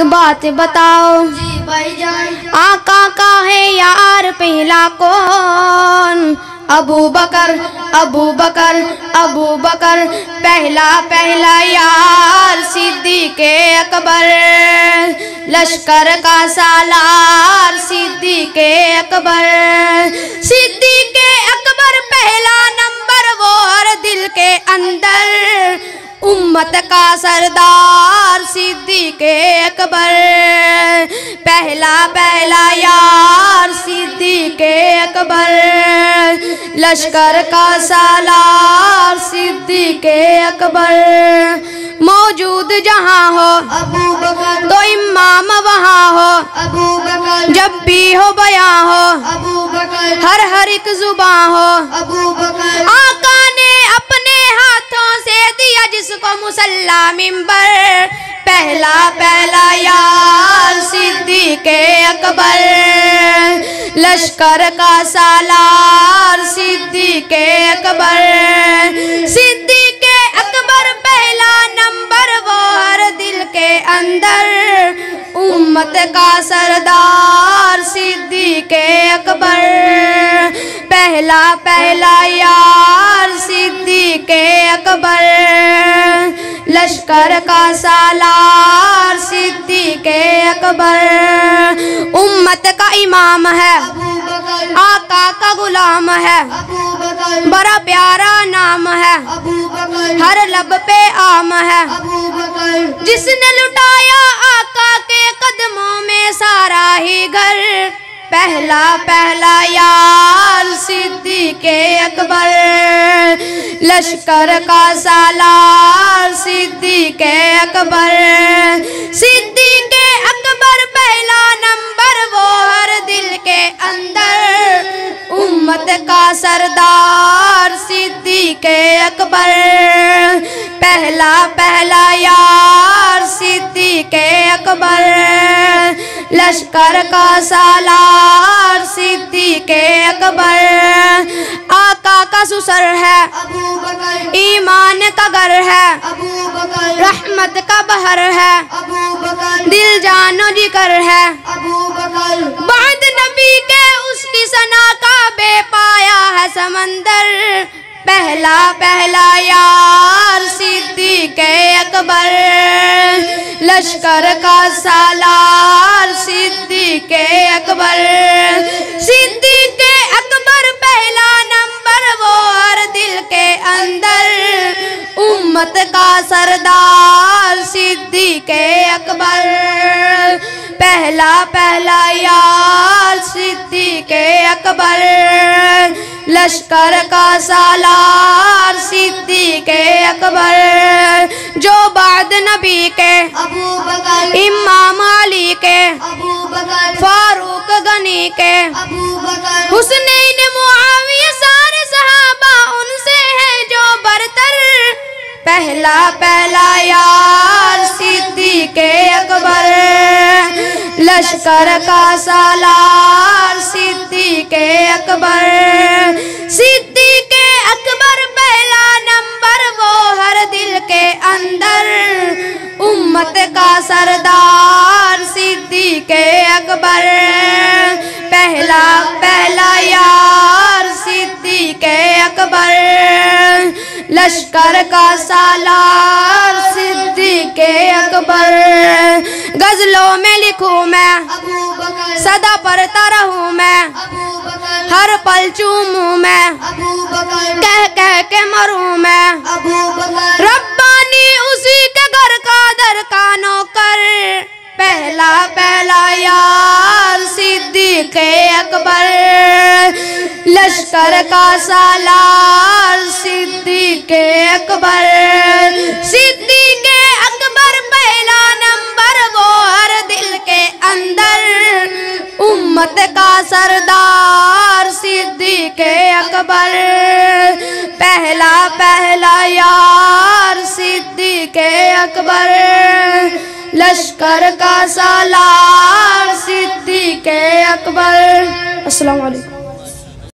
बात बताओ जी भाईजान। आका का है यार पहला कौन? अबू बकर अबू बकर अबू बकर पहला पहला यार सिद्दीक़े अकबर, लश्कर का सालार सिद्दीक़े अकबर। सिद्दीक़े अकबर पहला नंबर, वो हर दिल के अंदर उम्मत का सरदार सिद्दीक़े अकबर। पहला पहला यार सिद्दीक़े अकबर, लश्कर का सालार सिद्दीक़े अकबर। मौजूद जहाँ हो अबू बकर तो इमाम वहाँ हो, अबू बकर जब भी हो बयां हो अबू बकर हर एक जुबां हो। अबू बकर आका ने अपने हाथों से दिया जिसको मुसल्ला मिंबर, पहला पहला यार सिद्दीक़े अकबर, लश्कर का सालार सिद्दीक़े अकबर। सिद्दीक़े अकबर पहला नंबर, वो हर दिल के अंदर उम्मत का सरदार सिद्दीक़े अकबर। पहला पहला यार सिद्दीक़े अकबर, लश्कर का सालार सिद्दीक़े अकबर। उम्मत का इमाम है, अबू बकर आका का गुलाम है, अबू बकर बड़ा प्यारा नाम है, अबू बकर हर लब पे आम है। अबू बकर जिसने लुटाया आका के कदमों में सारा ही घर, पहला पहला यार सिद्दीक़े अकबर, लश्कर का सालार सिद्दीक़े अकबर। सिद्दीक़े अकबर पहला नंबर, वो हर दिल के अंदर उम्मत का सरदार सिद्दीक़े अकबर। पहला पहला यार सिद्दीक़े अकबर, लश्कर का सालार सिद्दीक़े अकबर। आका का सुसर है, अबू बकर ईमान का घर है, अबू बकर रहमत का बहर है, अबू बकर दिल जानो जिक्र है। अबू बकर बाद नबी के उसकी सना का बेपाया है समंदर, पहला पहला यार सिद्दीक़े अकबर, लश्कर का सालार सिद्दीक़े अकबर। सिद्दीक़े अकबर पहला नंबर, वो हर दिल के अंदर उम्मत का सरदार सिद्दीक़े अकबर। पहला पहला यार सिद्दीक़े अकबर, लश्कर का सालार सिद्दीक़े अकबर। जो बाद नबी के अबू बकर इमाम अली के, अबू बकर फारूक गनी के, अबू बकर हुसनैन मुआविया सारे सहाबा उनसे है जो बरतर, पहला पहला यार सिद्दीक़े अकबर, लश्कर का सालार सिद्दीक़े अकबर। सिद्दीक़े अकबर पहला नंबर, वो हर दिल के अंदर उम्मत का सरदार सिद्दीक़े अकबर। पहला पहला यार सिद्दीक़े अकबर, लश्कर का सालार सिद्दीक़े अकबर। गजलों में लिखूं मैं, अबू बकर सदा पढ़ता रहूं मैं, अबू बकर हर पल चूमूं मैं, अबू बकर कह कह के मरूं मैं। अबू बकर रब्बानी उसी के घर का दर का नौकर, पहला पहला यार सिद्दीक़े अकबर, लश्कर का सालार सिद्दीक़े अकबर। सिद्दीक़े अकबर पहला नंबर, वो हर दिल के अंदर उम्मत का सरदार सिद्दीक़े अकबर। पहला पहला यार सिद्दीक़े अकबर, लश्कर का सालार सिद्दीक़े अकबर। अस्सलाम वालेकुम।